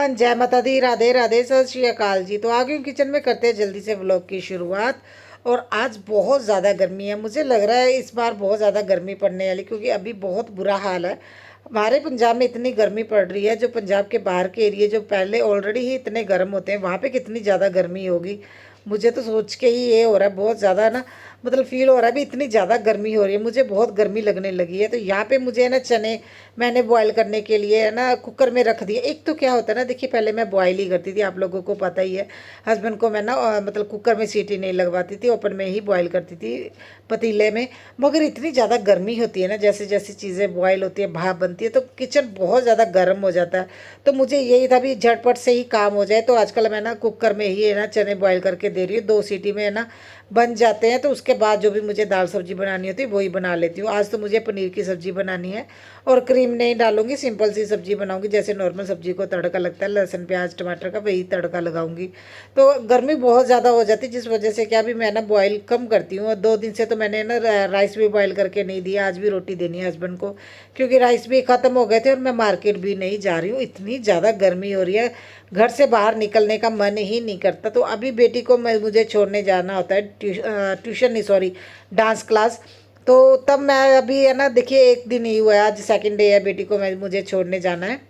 Everyone, जय माता दी, राधे राधे, सत श्री अकाल जी। तो आ गई हूँ किचन में, करते हैं जल्दी से व्लॉग की शुरुआत। और आज बहुत ज़्यादा गर्मी है, मुझे लग रहा है इस बार बहुत ज़्यादा गर्मी पड़ने वाली, क्योंकि अभी बहुत बुरा हाल है। हमारे पंजाब में इतनी गर्मी पड़ रही है, जो पंजाब के बाहर के एरिया जो पहले ऑलरेडी ही इतने गर्म होते हैं, वहाँ पे कितनी ज़्यादा गर्मी होगी। मुझे तो सोच के ही ये हो रहा है बहुत ज़्यादा ना, मतलब फील हो रहा है भी इतनी ज़्यादा गर्मी हो रही है, मुझे बहुत गर्मी लगने लगी है। तो यहाँ पे मुझे है ना चने मैंने बॉईल करने के लिए है ना कुकर में रख दिए। एक तो क्या होता है ना, देखिए पहले मैं बॉईल ही करती थी, आप लोगों को पता ही है। हस्बैंड को मैं ना मतलब कुकर में सीटी नहीं लगवाती थी, ओपन में ही बॉईल करती थी पतीले में। मगर इतनी ज़्यादा गर्मी होती है ना, जैसे जैसे चीज़ें बॉयल होती है, भाप बनती है, तो किचन बहुत ज़्यादा गर्म हो जाता है। तो मुझे यही था भी झटपट से ही काम हो जाए। तो आजकल मैं ना कुकर में ही है ना चने बॉयल करके दे रही हूँ, 2 सीटी में है ना बन जाते हैं। तो उसके बाद जो भी मुझे दाल सब्जी बनानी होती है वही बना लेती हूँ। आज तो मुझे पनीर की सब्ज़ी बनानी है और क्रीम नहीं डालूंगी, सिंपल सी सब्ज़ी बनाऊंगी, जैसे नॉर्मल सब्ज़ी को तड़का लगता है लहसुन प्याज टमाटर का, वही तड़का लगाऊंगी। तो गर्मी बहुत ज़्यादा हो जाती है, जिस वजह से क्या भी मैं ना बॉयल कम करती हूँ। और 2 दिन से तो मैंने ना राइस भी बॉयल करके नहीं दिया, आज भी रोटी देनी है हस्बैंड को, क्योंकि राइस भी ख़त्म हो गए थे और मैं मार्केट भी नहीं जा रही हूँ। इतनी ज़्यादा गर्मी हो रही है, घर से बाहर निकलने का मन ही नहीं करता। तो अभी बेटी को मुझे छोड़ने जाना होता है, ट्यूशन नहीं सॉरी डांस क्लास। तो तब मैं अभी है ना, देखिए 1 दिन ही हुआ है, आज सेकंड डे है, बेटी को मुझे छोड़ने जाना है।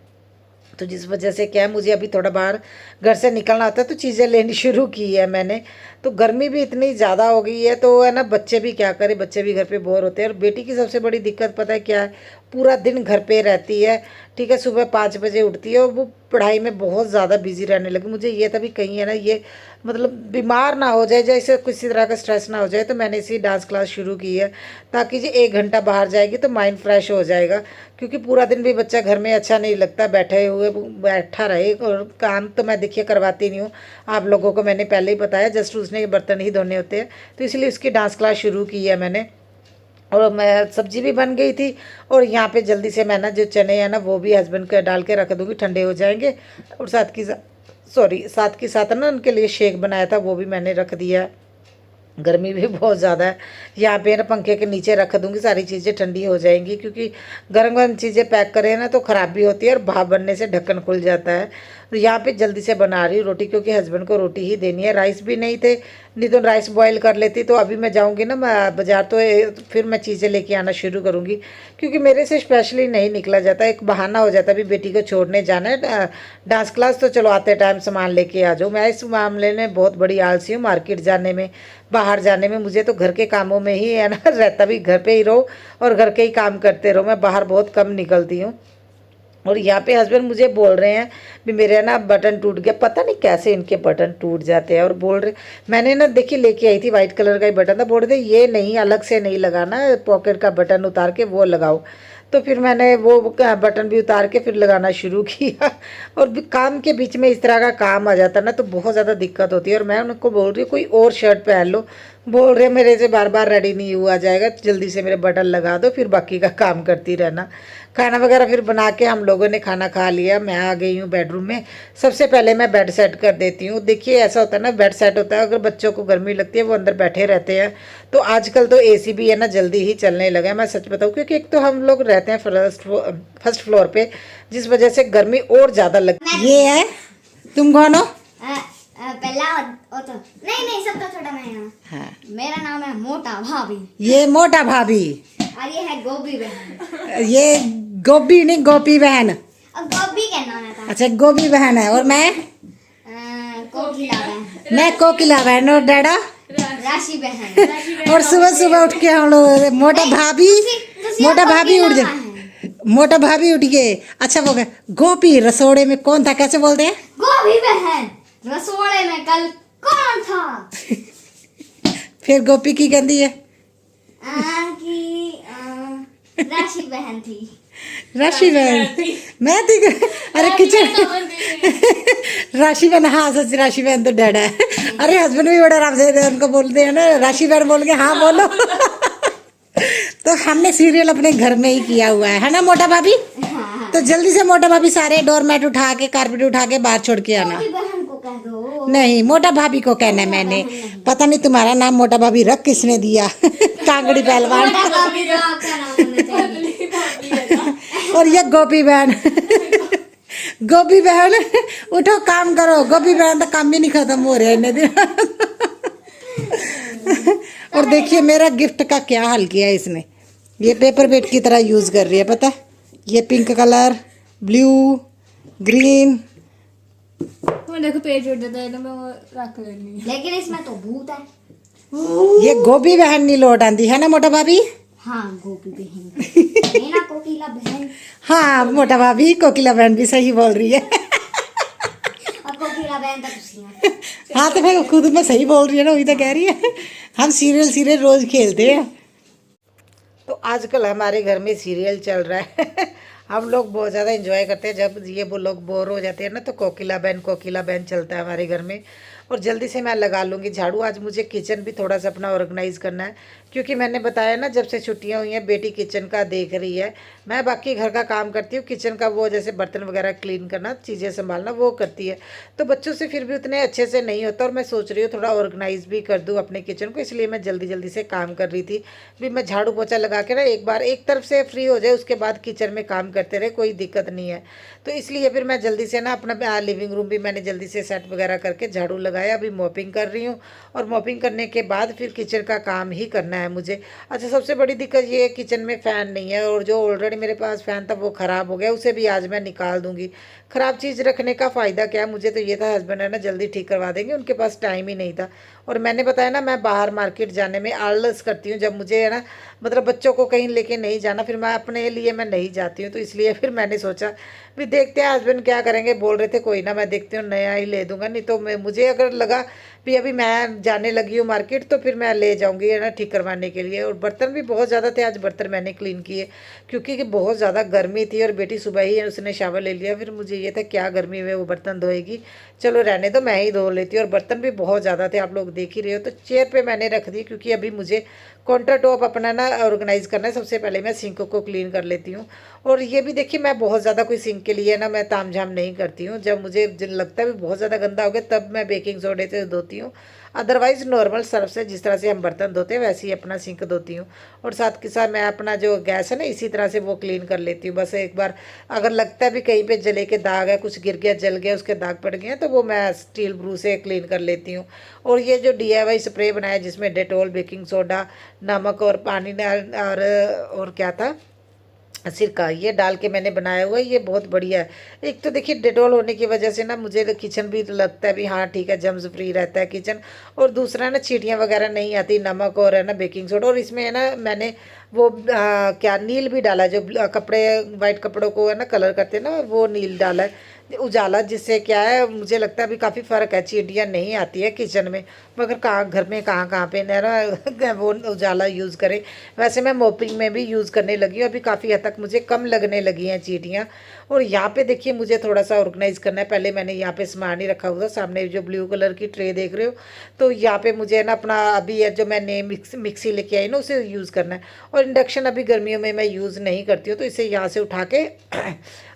तो जिस वजह से क्या है, मुझे अभी थोड़ा बाहर घर से निकलना होता है, तो चीज़ें लेनी शुरू की है मैंने। तो गर्मी भी इतनी ज़्यादा हो गई है, तो है ना बच्चे भी क्या करें, बच्चे भी घर पे बोर होते हैं। और बेटी की सबसे बड़ी दिक्कत पता है क्या है, पूरा दिन घर पे रहती है, ठीक है, सुबह 5 बजे उठती है और वो पढ़ाई में बहुत ज़्यादा बिजी रहने लगी। मुझे ये था भी कहीं है ना ये मतलब बीमार ना हो जाए, जैसे किसी तरह का स्ट्रेस ना हो जाए। तो मैंने इसी डांस क्लास शुरू की है, ताकि जी 1 घंटा बाहर जाएगी तो माइंड फ्रेश हो जाएगा। क्योंकि पूरा दिन भी बच्चा घर में अच्छा नहीं लगता, बैठा रहे। और काम तो मैं देखिए करवाती नहीं हूँ, आप लोगों को मैंने पहले ही बताया, जस्ट उसने बर्तन ही धोने होते हैं। तो इसलिए उसकी डांस क्लास शुरू की है मैंने। और मैं सब्जी भी बन गई थी, और यहाँ पे जल्दी से मैं ना जो चने हैं ना वो भी हस्बैंड के डाल के रख दूँगी, ठंडे हो जाएंगे। और साथ के साथ ना उनके लिए शेक बनाया था, वो भी मैंने रख दिया है। गर्मी भी बहुत ज़्यादा है, यहाँ पे ना पंखे के नीचे रख दूँगी, सारी चीज़ें ठंडी हो जाएंगी। क्योंकि गर्म गर्म चीज़ें पैक करें ना तो ख़राब भी होती है, और भाप बनने से ढक्कन खुल जाता है। तो यहाँ पे जल्दी से बना रही हूँ रोटी, क्योंकि हस्बैंड को रोटी ही देनी है। राइस भी नहीं थे, नहीं तो राइस बॉईल कर लेती। तो अभी मैं जाऊँगी ना बाज़ार, तो फिर मैं चीज़ें लेके आना शुरू करूँगी, क्योंकि मेरे से स्पेशली नहीं निकला जाता, एक बहाना हो जाता है भी बेटी को छोड़ने जाना है डांस क्लास, तो चलो आते टाइम सामान लेके आ जाओ। मैं इस मामले में बहुत बड़ी आलसी हूँ, मार्केट जाने में बाहर जाने में। मुझे तो घर के कामों में ही है ना रहता, भी घर पे ही रहो और घर के ही काम करते रहो, मैं बाहर बहुत कम निकलती हूँ। और यहाँ पे हस्बैंड मुझे बोल रहे हैं भी मेरे ना बटन टूट गया, पता नहीं कैसे इनके बटन टूट जाते हैं। और बोल रहे, मैंने ना देखिए लेके आई थी वाइट कलर का ही बटन था, बोल रहे थे ये नहीं, अलग से नहीं लगाना, पॉकेट का बटन उतार के वो लगाओ। तो फिर मैंने वो बटन भी उतार के फिर लगाना शुरू किया। और काम के बीच में इस तरह का काम आ जाता है ना, तो बहुत ज़्यादा दिक्कत होती है। और मैं उनको बोल रही हूँ कोई और शर्ट पहन लो, बोल रहे मेरे से बार बार रेडी नहीं हुआ जाएगा, जल्दी से मेरे बटन लगा दो, फिर बाकी का काम करती रहना। खाना वगैरह फिर बना के हम लोगों ने खाना खा लिया, मैं आ गई हूँ बेडरूम में। सबसे पहले मैं बेड सेट कर देती हूँ। देखिए ऐसा होता है ना, बेड सेट होता है, अगर बच्चों को गर्मी लगती है वो अंदर बैठे रहते हैं। तो आजकल तो एसी भी है ना जल्दी ही चलने लगा है, मैं सच बताऊँ, क्योंकि एक तो हम लोग रहते हैं फर्स्ट फ्लोर पे, जिस वजह से गर्मी और ज़्यादा लगती। ये है, तुम कौन हो? पहला तो नहीं सबका छोटा मैं हूँ। हाँ। मेरा नाम है मोटा भाभी। ये मोटा भाभी, और ये है गोभी बहन। ये गोभी नहीं गोपी बहन। और गोभी का नाम था। अच्छा गोभी बहन है। और मैं कोकिला बहन। मैं कोकिला बहन। और डैडा राशि बहन। और सुबह सुबह उठ के हम लोग मोटा भाभी उठ जाए, मोटा भाभी उठ गए। अच्छा वो गोपी रसोड़े में कौन था, कैसे बोलते हैं? गोभी बहन रसोड़े में कल कौन था? फिर गोपी की कहती है राशि बहन थी। राशि बहन मैं थी। अरे किचन राशि बहन, हाँ सच, राशि बहन तो डैडा है। अरे हस्बैंड भी बड़ा आराम से उनको बोलते हैं ना, राशि बहन बोल के हाँ बोलो। तो हमने सीरियल अपने घर में ही किया हुआ है ना मोटा भाभी? हाँ। तो जल्दी से मोटा भाभी सारे डोरमेट उठा के कारपेट उठा के बाहर छोड़ के आना। बहन को कह दो। नहीं मोटा भाभी को कहना है मैंने, पता नहीं तुम्हारा नाम मोटा भाभी रख किसने दिया। कांगड़ी पहलवान। और ये गोपी बहन। गोभी बहन उठो काम करो, गोभी बहन तो काम ही नहीं खत्म हो रहा इन्हें दिन। और देखिए मेरा गिफ्ट का क्या हाल किया है इसने, ये पेपर वेट की तरह यूज कर रही है, पता है? ये पिंक कलर, ब्लू, ग्रीन। वो देखो पेज उड़ जाता है तो मैं वो रख लेनी है। लेकिन इसमें तो भूत है। ये गोभी बहन नहीं लौट आती है ना मोटा भाभी? हाँ गोपी बहन है ना, कोकिला बहन। हाँ मोटा भाभी, कोकिला बहन भी सही बोल रही है। और कोकिला बहन तो कुछ नहीं है। हाँ तो मैं खुद में सही बोल रही है ना, वही तो कह रही है। हम सीरियल रोज खेलते हैं। तो आजकल हमारे घर में सीरियल चल रहा है। हम लोग बहुत ज़्यादा एंजॉय करते हैं जब ये वो लोग बोर हो जाते हैं ना, तो कोकिला बहन चलता है हमारे घर में। और जल्दी से मैं लगा लूँगी झाड़ू। आज मुझे किचन भी थोड़ा सा अपना ऑर्गेनाइज़ करना है, क्योंकि मैंने बताया ना जब से छुट्टियां हुई हैं बेटी किचन का देख रही है। मैं बाकी घर का काम करती हूँ, किचन का वो जैसे बर्तन वगैरह क्लीन करना, चीज़ें संभालना वो करती है। तो बच्चों से फिर भी उतने अच्छे से नहीं होता, और मैं सोच रही हूँ थोड़ा ऑर्गेनाइज़ भी कर दूँ अपने किचन को, इसलिए मैं जल्दी जल्दी से काम कर रही थी। भी मैं झाड़ू पोछा लगा के ना एक बार एक तरफ से फ्री हो जाए, उसके बाद किचन में काम करते रहे, कोई दिक्कत नहीं है। तो इसलिए फिर मैं जल्दी से ना अपना लिविंग रूम भी मैंने जल्दी से सेट वगैरह करके झाड़ू लगाया। अभी मॉपिंग कर रही हूँ, और मॉपिंग करने के बाद फिर किचन का काम ही करना है मुझे। अच्छा सबसे बड़ी दिक्कत ये है किचन में फ़ैन नहीं है, और जो ऑलरेडी मेरे पास फ़ैन था वो ख़राब हो गया, उसे भी आज मैं निकाल दूँगी। ख़राब चीज़ रखने का फ़ायदा क्या है, मुझे तो ये था हस्बैंड है ना जल्दी ठीक करवा देंगे, उनके पास टाइम ही नहीं था। और मैंने बताया ना मैं बाहर मार्केट जाने में आलस करती हूँ, जब मुझे है ना मतलब बच्चों को कहीं लेके नहीं जाना, फिर मैं अपने लिए मैं नहीं जाती हूँ। तो इसलिए फिर मैंने सोचा भी देखते हैं हस्बैंड क्या करेंगे। बोल रहे थे कोई ना मैं देखती हूँ नया ही ले दूँगा, नहीं तो मैं मुझे अगर लगा भी अभी मैं जाने लगी हूँ मार्केट तो फिर मैं ले जाऊँगी है ना ठीक करवाने के लिए। और बर्तन भी बहुत ज़्यादा थे, आज बर्तन मैंने क्लीन किए, क्योंकि बहुत ज़्यादा गर्मी थी, और बेटी सुबह ही उसने शावर ले लिया। फिर मुझे ये था क्या गर्मी में वो बर्तन धोएगी, चलो रहने दो मैं ही धो लेती हूँ। और बर्तन भी बहुत ज़्यादा थे, आप लोग देख ही रहे हो। तो चेयर पे मैंने रख दी, क्योंकि अभी मुझे काउंटर टॉप अपना ना ऑर्गेनाइज़ करना है। सबसे पहले मैं सिंक को क्लीन कर लेती हूँ। और ये भी देखिए मैं बहुत ज़्यादा कोई सिंक के लिए ना मैं तामझाम नहीं करती हूँ। जब मुझे लगता है भी बहुत ज़्यादा गंदा हो गया तब मैं बेकिंग सोडे से धोती हूँ, अदरवाइज़ नॉर्मल सर्फ से जिस तरह से हम बर्तन धोते हैं वैसे ही अपना सिंक धोती हूँ। और साथ के साथ मैं अपना जो गैस है ना इसी तरह से वो क्लीन कर लेती हूँ। बस एक बार अगर लगता है भी कहीं पे जले के दाग है, कुछ गिर गया जल गया उसके दाग पड़ गए हैं, तो वो मैं स्टील ब्रू से क्लीन कर लेती हूँ। और ये जो DIY स्प्रे बनाया जिसमें डेटॉल, बेकिंग सोडा, नमक और पानी और क्या था सिरका, ये डाल के मैंने बनाया हुआ है, ये बहुत बढ़िया है। एक तो देखिए डेटॉल होने की वजह से ना मुझे किचन भी लगता है भी हाँ ठीक है जम्स फ्री रहता है किचन। और दूसरा ना चींटियाँ वगैरह नहीं आती, नमक और है ना बेकिंग सोडा। और इसमें है ना मैंने वो क्या नील भी डाला, जो कपड़े वाइट कपड़ों को है ना कलर करते हैं ना, वो नील डाला है उजाला, जिससे क्या है मुझे लगता है अभी काफ़ी फ़र्क है, चींटियाँ नहीं आती है किचन में। मगर कहाँ घर में कहाँ पे ना वो उजाला यूज़ करें। वैसे मैं मोपिंग में भी यूज़ करने लगी हूँ, अभी काफ़ी हद तक मुझे कम लगने लगी हैं चींटियाँ। और यहाँ पे देखिए मुझे थोड़ा सा ऑर्गेनाइज़ करना है। पहले मैंने यहाँ पे सामान ही रखा हुआ था, सामने जो ब्लू कलर की ट्रे देख रहे हो, तो यहाँ पे मुझे ना अपना अभी जो मैंने मिक्सी लेके आई ना उसे यूज़ करना है। और इंडक्शन अभी गर्मियों में मैं यूज़ नहीं करती हूँ, तो इसे यहाँ से उठा के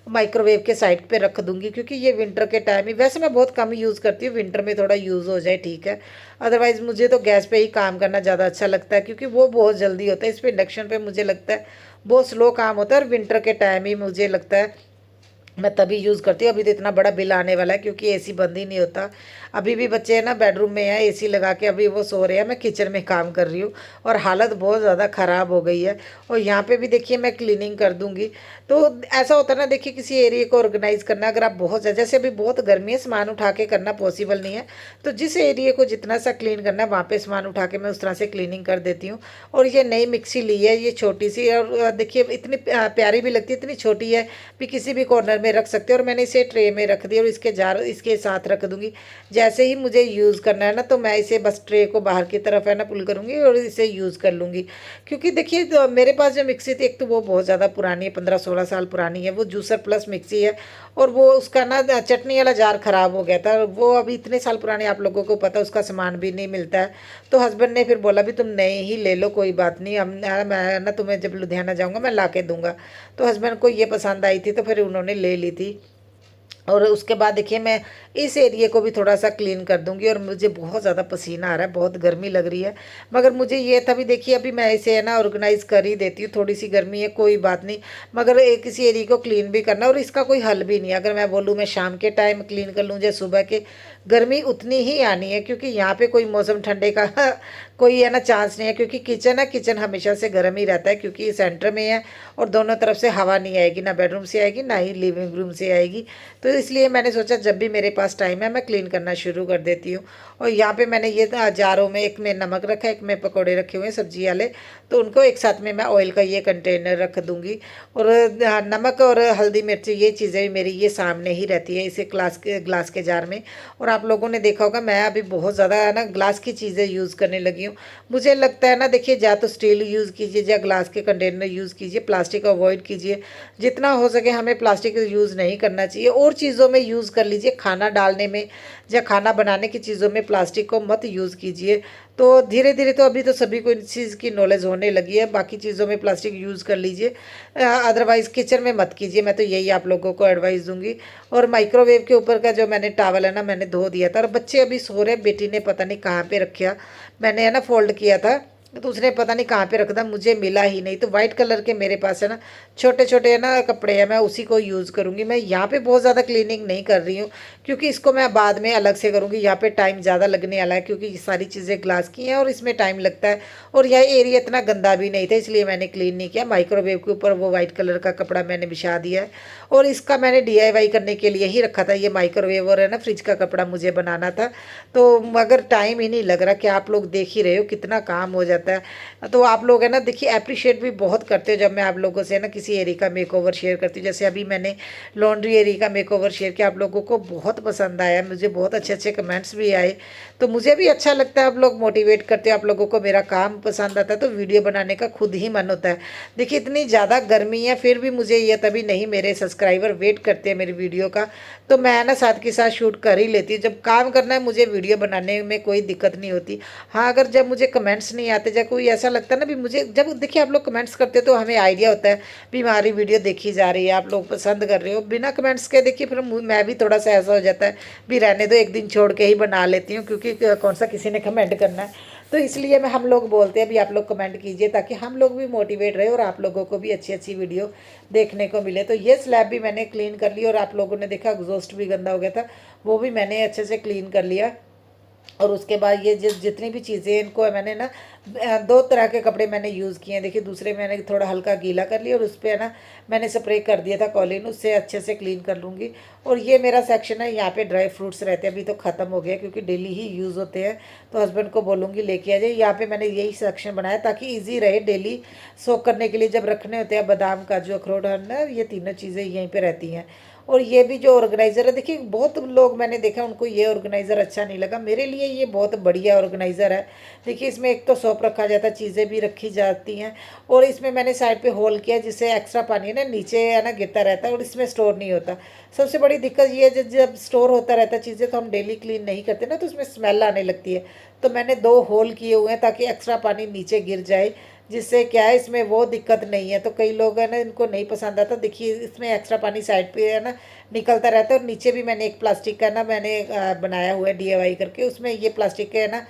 माइक्रोवेव के साइड पे रख दूंगी, क्योंकि ये विंटर के टाइम ही वैसे मैं बहुत कम यूज़ करती हूँ, विंटर में थोड़ा यूज़ हो जाए ठीक है। अदरवाइज़ मुझे तो गैस पे ही काम करना ज़्यादा अच्छा लगता है, क्योंकि वो बहुत जल्दी होता है। इस पर इंडक्शन पे मुझे लगता है बहुत स्लो काम होता है, और विंटर के टाइम ही मुझे लगता है मैं तभी यूज़ करती हूँ। अभी तो इतना बड़ा बिल आने वाला है, क्योंकि AC बंद ही नहीं होता। अभी भी बच्चे हैं ना बेडरूम में हैं, AC लगा के अभी वो सो रहे हैं, मैं किचन में काम कर रही हूँ, और हालत बहुत ज़्यादा ख़राब हो गई है। और यहाँ पे भी देखिए मैं क्लीनिंग कर दूँगी। तो ऐसा होता है ना देखिए किसी एरिया को ऑर्गेनाइज़ करना, अगर आप बहुत जैसे अभी बहुत गर्मी है सामान उठा के करना पॉसिबल नहीं है, तो जिस एरिया को जितना सा क्लीन करना है वहाँ पे सामान उठा के मैं उस तरह से क्लीनिंग कर देती हूँ। और ये नई मिक्सी ली है, ये छोटी सी, और देखिए इतनी प्यारी भी लगती है, इतनी छोटी है भी किसी भी कॉर्नर में रख सकते हो। और मैंने इसे ट्रे में रख दिया, और इसके जार इसके साथ रख दूँगी। जैसे ही मुझे यूज़ करना है ना तो मैं इसे बस ट्रे को बाहर की तरफ है ना पुल करूँगी और इसे यूज़ कर लूँगी। क्योंकि देखिए तो मेरे पास जो मिक्सी थी, एक तो वो बहुत ज़्यादा पुरानी है, 15-16 साल पुरानी है, वो जूसर प्लस मिक्सी है। और वो उसका ना चटनी वाला जार ख़राब हो गया था, वो अभी इतने साल पुरानी, आप लोगों को पता उसका सामान भी नहीं मिलता है। तो हस्बैंड ने फिर बोला भी तुम नई ही ले लो, कोई बात नहीं, मैं ना तुम्हें जब लुधियाना जाऊँगा मैं ला के दूँगा। तो हस्बैंड को ये पसंद आई थी, तो फिर उन्होंने ले ली थी। और उसके बाद देखिए मैं इस एरिया को भी थोड़ा सा क्लीन कर दूंगी। और मुझे बहुत ज़्यादा पसीना आ रहा है, बहुत गर्मी लग रही है, मगर मुझे ये था भी देखिए अभी मैं इसे है ना ऑर्गेनाइज़ कर ही देती हूँ। थोड़ी सी गर्मी है कोई बात नहीं, मगर एक किसी एरिया को क्लीन भी करना, और इसका कोई हल भी नहीं है। अगर मैं बोलूँ मैं शाम के टाइम क्लीन कर लूँ या सुबह के, गर्मी उतनी ही आनी है, क्योंकि यहाँ पे कोई मौसम ठंडे का कोई है ना चांस नहीं है, क्योंकि किचन है, किचन हमेशा से गर्म ही रहता है, क्योंकि ये सेंटर में है और दोनों तरफ से हवा नहीं आएगी, ना बेडरूम से आएगी ना ही लिविंग रूम से आएगी। तो इसलिए मैंने सोचा जब भी मेरे पास टाइम है मैं क्लीन करना शुरू कर देती हूँ। और यहाँ पे मैंने ये जारों में, एक में नमक रखा है, एक में पकौड़े रखे हुए हैं सब्जी वाले, तो उनको एक साथ में मैं ऑयल का ये कंटेनर रख दूँगी। और नमक और हल्दी मिर्ची ये चीज़ें भी मेरी ये सामने ही रहती है इसे ग्लास के जार में। और आप लोगों ने देखा होगा मैं अभी बहुत ज़्यादा है ना ग्लास की चीज़ें यूज़ करने लगी हूँ। मुझे लगता है ना देखिए, या तो स्टील यूज़ कीजिए या ग्लास के कंटेनर यूज़ कीजिए, प्लास्टिक अवॉइड कीजिए। जितना हो सके हमें प्लास्टिक यूज़ नहीं करना चाहिए। और चीज़ों में यूज़ कर लीजिए, खाना डालने में या खाना बनाने की चीज़ों में प्लास्टिक को मत यूज़ कीजिए। तो धीरे धीरे तो अभी तो सभी को इस चीज़ की नॉलेज होने लगी है, बाकी चीज़ों में प्लास्टिक यूज़ कर लीजिए, अदरवाइज़ किचन में मत कीजिए। मैं तो यही आप लोगों को एडवाइस दूंगी। और माइक्रोवेव के ऊपर का जो मैंने टॉवल है ना मैंने धो दिया था, और बच्चे अभी सो रहे, बेटी ने पता नहीं कहाँ पे रखा, मैंने है ना फोल्ड किया था तो उसने पता नहीं कहाँ पे रखा था, मुझे मिला ही नहीं। तो वाइट कलर के मेरे पास है ना छोटे छोटे है ना कपड़े हैं, मैं उसी को यूज़ करूँगी। मैं यहाँ पे बहुत ज़्यादा क्लीनिंग नहीं कर रही हूँ, क्योंकि इसको मैं बाद में अलग से करूँगी। यहाँ पे टाइम ज़्यादा लगने वाला है, क्योंकि ये सारी चीज़ें ग्लास की हैं और इसमें टाइम लगता है। और यह एरिया इतना गंदा भी नहीं था, इसलिए मैंने क्लीन नहीं किया। माइक्रोवेव के ऊपर वो वाइट कलर का कपड़ा मैंने बिछा दिया है, और इसका मैंने DIY करने के लिए ही रखा था। ये माइक्रोवेव और है ना फ्रिज का कपड़ा मुझे बनाना था, तो मगर टाइम ही नहीं लग रहा। कि आप लोग देख ही रहे हो कितना काम हो जाता है। तो आप लोग है ना देखिए अप्रिशिएट भी बहुत करते हो जब मैं आप लोगों से है ना किसी एरिया का मेकओवर शेयर करती हूँ। जैसे अभी मैंने लॉन्ड्री एरिया का मेकओवर शेयर किया, आप लोगों को बहुत पसंद आया, मुझे बहुत अच्छे अच्छे कमेंट्स भी आए। तो मुझे भी अच्छा लगता है, आप लोग मोटिवेट करते हो, आप लोगों को मेरा काम पसंद आता है, तो वीडियो बनाने का खुद ही मन होता है। देखिए इतनी ज़्यादा गर्मी है, फिर भी मुझे ये तभी नहीं, मेरे सब्सक्राइबर वेट करते हैं मेरी वीडियो का, तो मैं ना साथ के साथ शूट कर ही लेती हूँ। जब काम करना है मुझे वीडियो बनाने में कोई दिक्कत नहीं होती। हाँ, अगर जब मुझे कमेंट्स नहीं आते, जब कोई ऐसा लगता है ना भी मुझे, जब देखिए आप लोग कमेंट्स करते हो तो हमें आइडिया होता है भी हमारी वीडियो देखी जा रही है, आप लोग पसंद कर रहे हो। बिना कमेंट्स के देखिए फिर मैं भी थोड़ा सा ऐसा हो जाता है भी रहने दो, एक दिन छोड़ के ही बना लेती हूँ, क्योंकि कौन सा किसी ने कमेंट करना है। तो इसलिए हम लोग बोलते हैं भी आप लोग कमेंट कीजिए, ताकि हम लोग भी मोटिवेट रहे और आप लोगों को भी अच्छी अच्छी वीडियो देखने को मिले। तो ये स्लैब भी मैंने क्लीन कर ली, और आप लोगों ने देखा एग्जॉस्ट भी गंदा हो गया था, वो भी मैंने अच्छे से क्लीन कर लिया। और उसके बाद ये जितनी भी चीज़ें इनको मैंने ना 2 तरह के कपड़े मैंने यूज़ किए हैं। देखिए दूसरे मैंने थोड़ा हल्का गीला कर लिया, और उस पर है ना मैंने स्प्रे कर दिया था कॉलिन, उससे अच्छे से क्लीन कर लूँगी। और ये मेरा सेक्शन है, यहाँ पे ड्राई फ्रूट्स रहते हैं, अभी तो ख़त्म हो गया क्योंकि डेली ही यूज़ होते हैं, तो हस्बैंड को बोलूँगी लेके आ जाए। यहाँ पे मैंने यही सेक्शन बनाया ताकि ईजी रहे डेली सोक करने के लिए, जब रखने होते हैं बादाम काजू अखरोट है ना, ये तीनों चीज़ें यहीं पर रहती हैं। और ये भी जो ऑर्गेनाइज़र है, देखिए बहुत लोग मैंने देखा उनको ये ऑर्गेनाइज़र अच्छा नहीं लगा, मेरे लिए ये बहुत बढ़िया ऑर्गेनाइज़र है। देखिए इसमें एक तो सोप रखा जाता है, चीज़ें भी रखी जाती हैं, और इसमें मैंने साइड पे होल किया जिससे एक्स्ट्रा पानी है ना नीचे है ना गिरता रहता है, और इसमें स्टोर नहीं होता। सबसे बड़ी दिक्कत ये है जब स्टोर होता रहता है चीज़ें, तो हम डेली क्लीन नहीं करते ना, तो उसमें स्मेल आने लगती है। तो मैंने 2 होल किए हुए हैं ताकि एक्स्ट्रा पानी नीचे गिर जाए, जिससे क्या है इसमें वो दिक्कत नहीं है। तो कई लोग है ना इनको नहीं पसंद आता। देखिए इसमें एक्स्ट्रा पानी साइड पे है ना निकलता रहता है। और नीचे भी मैंने एक प्लास्टिक का ना मैंने बनाया हुआ है DIY करके, उसमें ये प्लास्टिक के है ना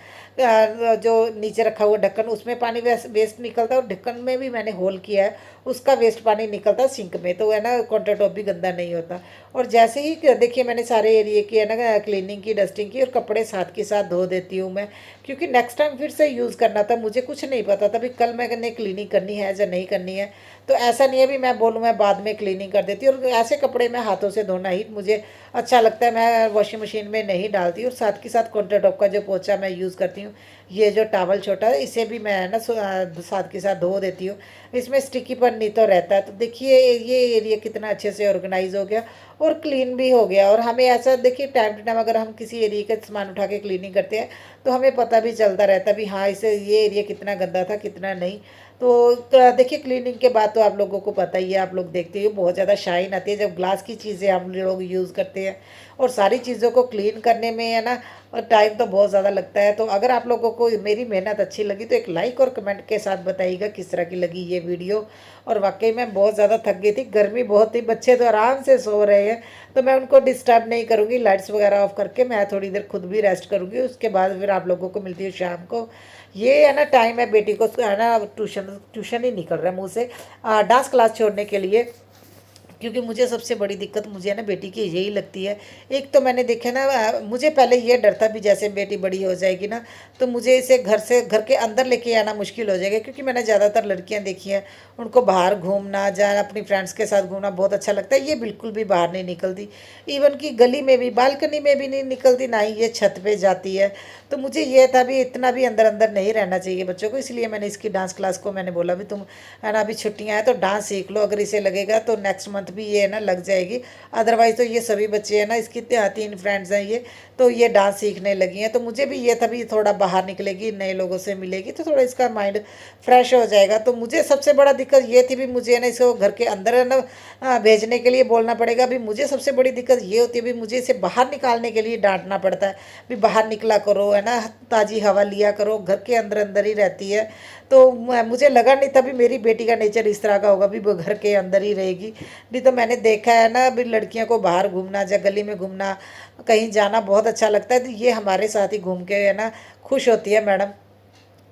जो नीचे रखा हुआ ढक्कन, उसमें पानी वेस्ट निकलता है, और ढक्कन में भी मैंने होल किया है, उसका वेस्ट पानी निकलता है सिंक में, तो है ना काउंटर टॉप भी गंदा नहीं होता। और जैसे ही देखिए मैंने सारे एरिया की है ना क्लीनिंग की, डस्टिंग की, और कपड़े साथ के साथ धो देती हूँ मैं, क्योंकि नेक्स्ट टाइम फिर से यूज़ करना था। मुझे कुछ नहीं पता था भी कल मैंने क्लीनिंग करनी है या नहीं करनी है, तो ऐसा नहीं है भी मैं बोलूँ मैं बाद में क्लीनिंग कर देती हूँ। और ऐसे कपड़े मैं हाथों से धोना ही मुझे अच्छा लगता है, मैं वॉशिंग मशीन में नहीं डालती। और साथ के साथ काउंटर टॉप का जो पोछा मैं यूज़ करती हूँ, ये जो टॉवल छोटा है, इसे भी मैं ना साथ के साथ धो देती हूँ। इसमें स्टिकीपन नहीं तो रहता है। तो देखिए ये एरिया कितना अच्छे से ऑर्गेनाइज हो गया और क्लीन भी हो गया। और हमें ऐसा देखिए टाइम टू टाइम अगर हम किसी एरिया का सामान उठा के क्लीनिंग करते हैं, तो हमें पता भी चलता रहता है भी हाँ इसे ये एरिया कितना गंदा था कितना नहीं। तो देखिए क्लीनिंग के बाद तो आप लोगों को पता ही है, आप लोग देखते हो बहुत ज़्यादा शाइन आती है जब ग्लास की चीज़ें हम लोग यूज़ करते हैं। और सारी चीज़ों को क्लीन करने में है ना, और टाइम तो बहुत ज़्यादा लगता है। तो अगर आप लोगों को मेरी मेहनत अच्छी लगी तो एक लाइक और कमेंट के साथ बताइएगा किस तरह की लगी ये वीडियो। और वाकई में बहुत ज़्यादा थक गई थी, गर्मी बहुत थी, बच्चे तो आराम से सो रहे हैं, तो मैं उनको डिस्टर्ब नहीं करूँगी। लाइट्स वगैरह ऑफ करके मैं थोड़ी देर खुद भी रेस्ट करूँगी, उसके बाद फिर आप लोगों को मिलती है शाम को। ये है ना टाइम है बेटी को है ना ट्यूशन ट्यूशन ही निकल रहा है मुँह से, डांस क्लास छोड़ने के लिए। क्योंकि मुझे सबसे बड़ी दिक्कत मुझे ना बेटी की यही लगती है। एक तो मैंने देखा ना, मुझे पहले ये डर था भी जैसे बेटी बड़ी हो जाएगी ना तो मुझे इसे घर के अंदर लेके आना मुश्किल हो जाएगा। क्योंकि मैंने ज़्यादातर लड़कियां देखी हैं, उनको बाहर घूमना जाना, अपनी फ्रेंड्स के साथ घूमना बहुत अच्छा लगता है। ये बिल्कुल भी बाहर नहीं निकलती, इवन कि गली में भी, बालकनी में भी नहीं निकलती, ना ही ये छत पे जाती है। तो मुझे ये था भी इतना भी अंदर अंदर नहीं रहना चाहिए बच्चों को, इसलिए मैंने इसकी डांस क्लास को मैंने बोला भी तुम है ना अभी छुट्टियां हैं तो डांस सीख लो, अगर इसे लगेगा तो नेक्स्ट मंथ भी ये है ना लग जाएगी। अदरवाइज़ तो ये सभी बच्चे हैं ना, इसकी 3 फ्रेंड्स हैं ये, तो ये डांस सीखने लगी हैं। तो मुझे भी ये था भी थोड़ा बाहर निकलेगी, नए लोगों से मिलेगी तो थोड़ा इसका माइंड फ्रेश हो जाएगा। तो मुझे सबसे बड़ा दिक्कत ये थी भी मुझे ना इसको घर के अंदर है ना भेजने के लिए बोलना पड़ेगा। भी मुझे सबसे बड़ी दिक्कत ये होती है भी मुझे इसे बाहर निकालने के लिए डांटना पड़ता है भी बाहर निकला करो, है ना, ताज़ी हवा लिया करो, घर के अंदर अंदर ही रहती है। तो मुझे लगा नहीं था भी मेरी बेटी का नेचर इस तरह का होगा भी वो घर के अंदर ही रहेगी। नहीं तो मैंने देखा है ना भी लड़कियों को बाहर घूमना या गली में घूमना, कहीं जाना बहुत अच्छा लगता है। तो ये हमारे साथ ही घूम के है ना खुश होती है मैडम।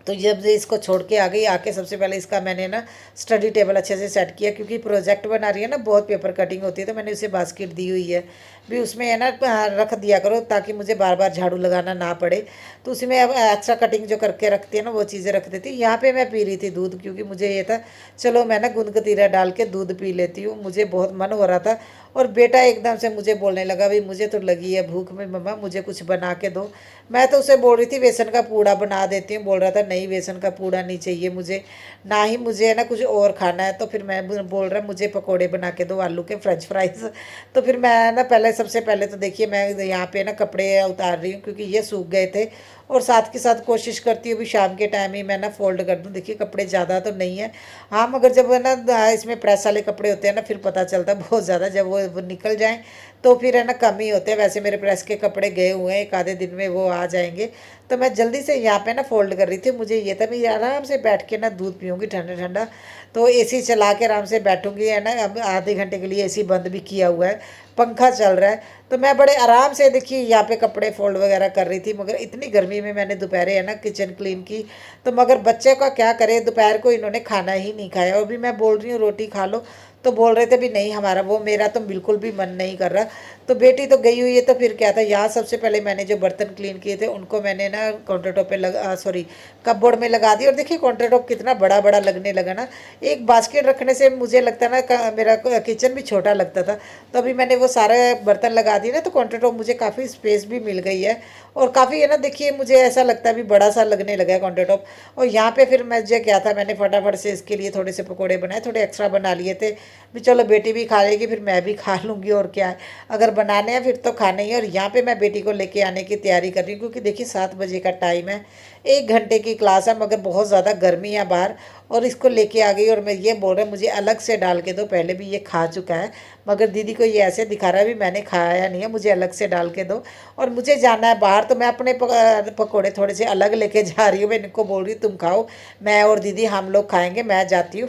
तो जब से इसको छोड़ के आ गई, आके सबसे पहले इसका मैंने ना स्टडी टेबल अच्छे से सेट किया, क्योंकि प्रोजेक्ट बना रही है ना, बहुत पेपर कटिंग होती है। तो मैंने उसे बास्केट दी हुई है भी उसमें है ना रख दिया करो ताकि मुझे बार बार झाड़ू लगाना ना पड़े। तो उसी में अब एक्स्ट्रा कटिंग जो करके रखती है ना वो चीज़ें रख देती। यहाँ पे मैं पी रही थी दूध, क्योंकि मुझे ये था चलो मैं ना गूंद कतीरा डाल के दूध पी लेती हूँ, मुझे बहुत मन हो रहा था। और बेटा एकदम से मुझे बोलने लगा भी मुझे तो लगी है भूख में मम्मा, मुझे कुछ बना के दो। मैं तो उसे बोल रही थी बेसन का पूड़ा बना देती हूँ, बोल रहा था नहीं बेसन का पूड़ा नहीं चाहिए मुझे, ना ही मुझे है ना कुछ और खाना है। तो फिर मैं बोल रहा मुझे पकोड़े बना के दो, आलू के फ्रेंच फ्राइज। तो फिर मैं ना पहले सबसे पहले तो देखिए मैं यहाँ पे ना कपड़े उतार रही हूँ, क्योंकि ये सूख गए थे। और साथ के साथ कोशिश करती हूँ भी शाम के टाइम ही मैं ना फोल्ड कर दूँ। देखिए कपड़े ज़्यादा तो नहीं है, हाँ, मगर जब है ना इसमें प्रेस वाले कपड़े होते हैं ना फिर पता चलता है बहुत ज़्यादा, जब वो निकल जाएँ तो फिर है ना कम ही होते हैं। वैसे मेरे प्रेस के कपड़े गए हुए हैं, एक आधे दिन में वो आ जाएंगे। तो मैं जल्दी से यहाँ पे ना फोल्ड कर रही थी। मुझे ये था मैं आराम से बैठ के ना दूध पीऊँगी ठंडा ठंडा। तो एसी चला के आराम से बैठूँगी, है ना। अब आधे घंटे के लिए एसी बंद भी किया हुआ है, पंखा चल रहा है। तो मैं बड़े आराम से देखिए यहाँ पे कपड़े फोल्ड वगैरह कर रही थी। मगर इतनी गर्मी में मैंने दोपहर है ना किचन क्लीन की। तो मगर बच्चे का क्या करे, दोपहर को इन्होंने खाना ही नहीं खाया। और भी मैं बोल रही हूँ रोटी खा लो, तो बोल रहे थे भी नहीं हमारा वो, मेरा तो बिल्कुल भी मन नहीं कर रहा। तो बेटी तो गई हुई है, तो फिर क्या था, यहाँ सबसे पहले मैंने जो बर्तन क्लीन किए थे उनको मैंने ना काउंटर टॉप पे लगा, सॉरी कपबोर्ड में लगा दिया। और देखिए काउंटर टॉप कितना बड़ा बड़ा लगने लगा ना। एक बास्केट रखने से मुझे लगता ना मेरा किचन भी छोटा लगता था। तो अभी मैंने वो सारे बर्तन लगा दिए ना, तो काउंटर टॉप मुझे काफ़ी स्पेस भी मिल गई है। और काफ़ी है ना देखिए मुझे ऐसा लगता है भी बड़ा सा लगने लगा है काउंटर टॉप। और यहाँ पे फिर मुझे क्या था, मैंने फटाफट से इसके लिए थोड़े से पकोड़े बनाए, थोड़े एक्स्ट्रा बना लिए थे भी चलो बेटी भी खा लेगी फिर मैं भी खा लूँगी, और क्या है, अगर बनाने हैं फिर तो खाने ही है। और यहाँ पे मैं बेटी को लेके आने की तैयारी कर रही हूँ, क्योंकि देखिए 7 बजे का टाइम है, 1 घंटे की क्लास है, मगर बहुत ज़्यादा गर्मी है बाहर। और इसको लेके आ गई और मैं ये बोल रहा मुझे अलग से डाल के दो, पहले भी ये खा चुका है, मगर दीदी को ये ऐसे दिखा रहा है भी मैंने खाया नहीं है, मुझे अलग से डाल के दो। और मुझे जाना है बाहर, तो मैं अपने पकौड़े थोड़े से अलग लेके जा रही हूँ। मैं इनको बोल रही हूँ तुम खाओ, मैं और दीदी हम लोग खाएंगे, मैं जाती हूँ।